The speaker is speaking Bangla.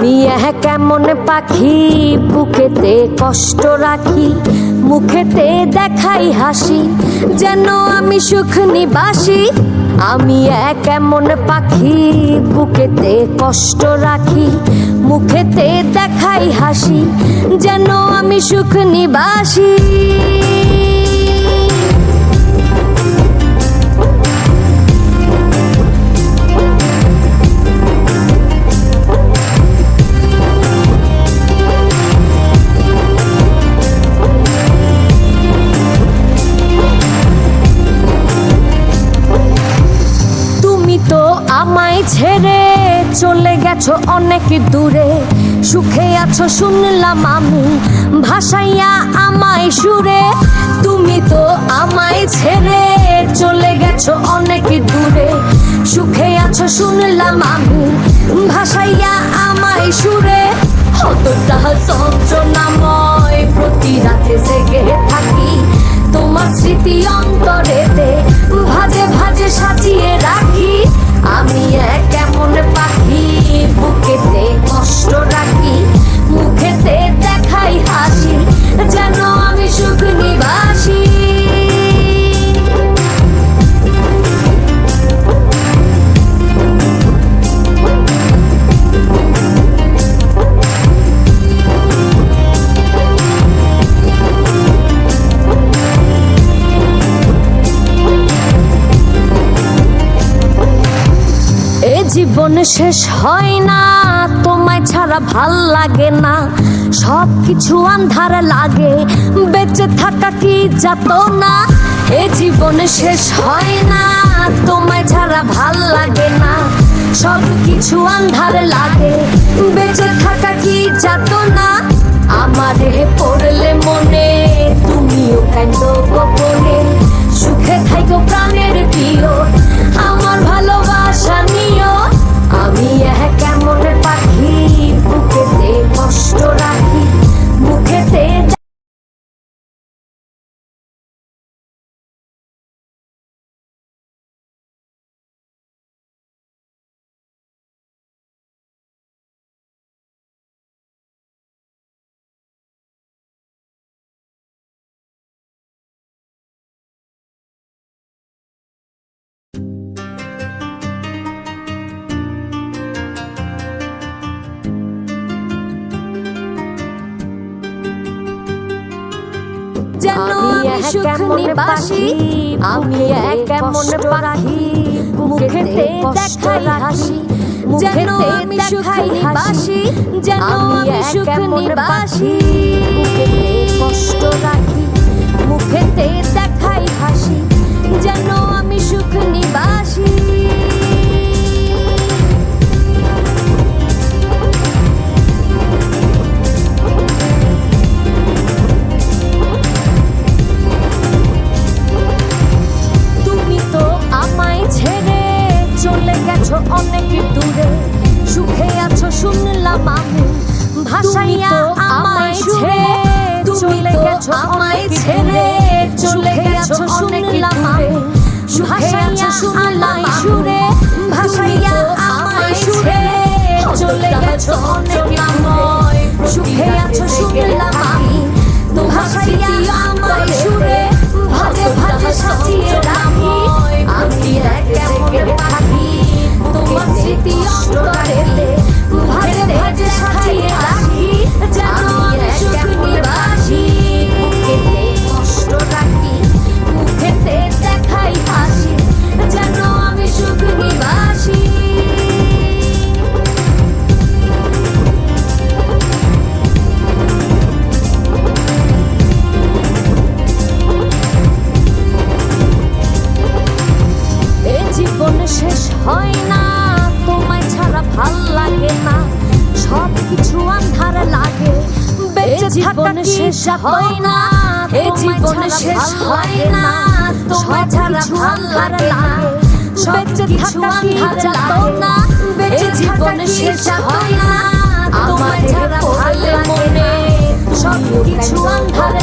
আমি কেমন পাখি বুকেতে কষ্ট রাখি, মুখেতে দেখাই হাসি, যেন আমি সুখ নিবাসী। আমি কেমন পাখি বুকেতে কষ্ট রাখি, মুখেতে দেখাই হাসি, যেন আমি সুখ নিবাসী। আমায় ছেড়ে চলে গেছো অনেক দূরে, সুখে আছো শুনলাম আমি, ভাসাইয়া আমায় সুরে। তুমি তো আমায় ছেড়ে চলে গেছো অনেক দূরে, সুখে আছো শুনলাম আমি, ভাসাইয়া আমায় সুরে। কতটা যন্ত্রণাময় প্রতি রাতে জেগে থাকি, তোমার স্মৃতি অন্তরেতে ভাজে ভাজে সাজিয়ে রাখি। আমি কেমন পাখি বুকেতে কষ্ট রাখি, মুখেতে দেখাই হাসি, যেন আমি সুখ নিবাসী। জীবন শেষ হয় না, তোমায় ছাড়া ভাল লাগে না, সব কিছু আন্ধার লাগে, বেঁচে থাকা কি যাতনা। এ জীবন শেষ হয় না, তোমায় ছাড়া ভাল লাগে না, সব কিছু আন্ধার লাগে, বেঁচে থাকা কি যাতনা। আমারে পড়লে মনে তুমিও কাঁদো গোপনে, সুখে থাকো প্রাণের প্রিয়, আমার ভালোবাসা নিও। আমি কেমন পাখি বুকেতে কষ্ট রাখি, মুখেতে যেন আমি সুখ নিবাসী। আমি কেমন পাখি মুখেতে দেখাই হাসি, যেন আমি সুখ নিবাসী, যেন আমি সুখ নিবাসী। বুকেতে কষ্ট রাখি, মুখেতে দেখাই হাসি, যেন আমি সুখ নিবাসী। অনেক দূরে সুখে আছো শুনলাম আমি, ভাসাইয়া আমায় সুরে। চলে গেছো আমায় ছেড়ে, চলে গেছো শুনলাম আমি, ভাসাইয়া আমায় সুরে, ভাসাইয়া আমায় সুরে। চলে গেছো অনেক দূরে, সুখে আছো শুনলাম আমি, ভাসাইয়া আমায় সুরে, ভাজে ভাজে সাজিয়ে রাখি। আমি কেমন পাখি তোমার স্মৃতি অন্তরেতে ভাজে ভাজে সাজিয়ে রাখি, যেন আমি সুখ নিবাসী। বুকেতে কষ্ট রাখি, মুখেতে দেখাই হাসি, যেন আমি সুখ নিবাসী। জীবন শেষ হয় না, তোমায় ছাড়া ভাল লাগে না, সব কিছু আন্ধার লাগে, বেঁচে জীবন শেষ হয় না। এ জীবন শেষ হয় না, তোমায় ছাড়া ভাল লাগে না, বেঁচে থাকা কি যাতনা। বেঁচে জীবন শেষ হয় না, তোমায় ছাড়া ভাল লাগে না, সব কিছু আন্ধার